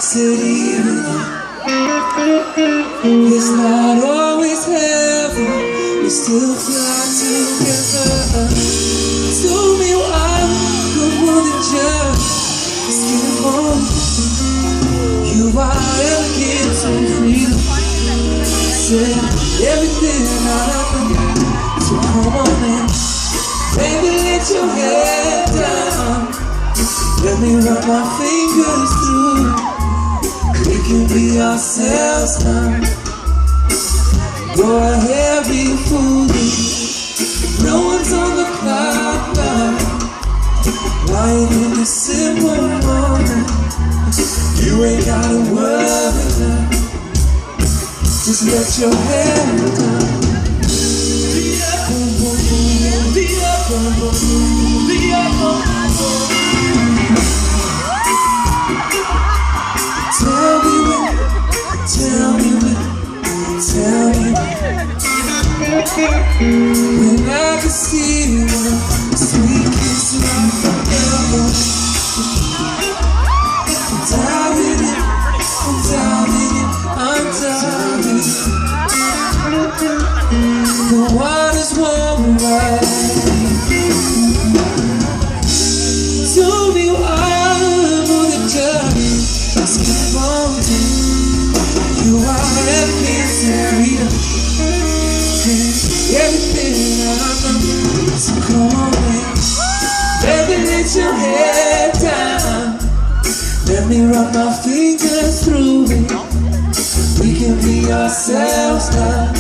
Said even it's not always heaven, we still fly together. Told me I'm good more than just skin bone. You are elegant and freedom. Said everything I know. So come on in, baby, let your head down. Let me run my fingers through. We can be ourselves now. Go ahead, be foolish. No one's on the clock now. Lying in the simple moment. You ain't gotta worry now. Just let your head down. Tell me when, when I can see you, sweet kiss right forever. I'm diving in, I'm diving in. The water's warm and right. Told me I'm on the journey, just keep on doing. You are elegance and freedom. Everything I know. So come on in, baby, let your head down. Let me run my fingers through it. We can be ourselves now.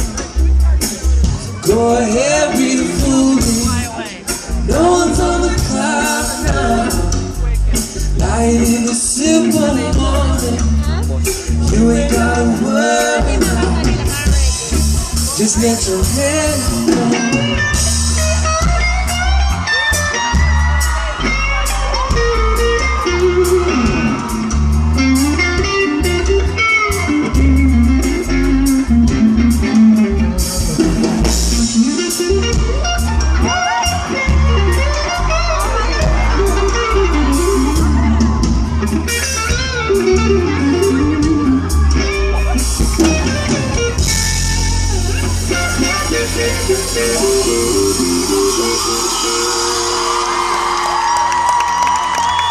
Go ahead, be foolish. No one's on the clock now. Lying in the simple morning. You ain't gotta worry now. Just let your head go.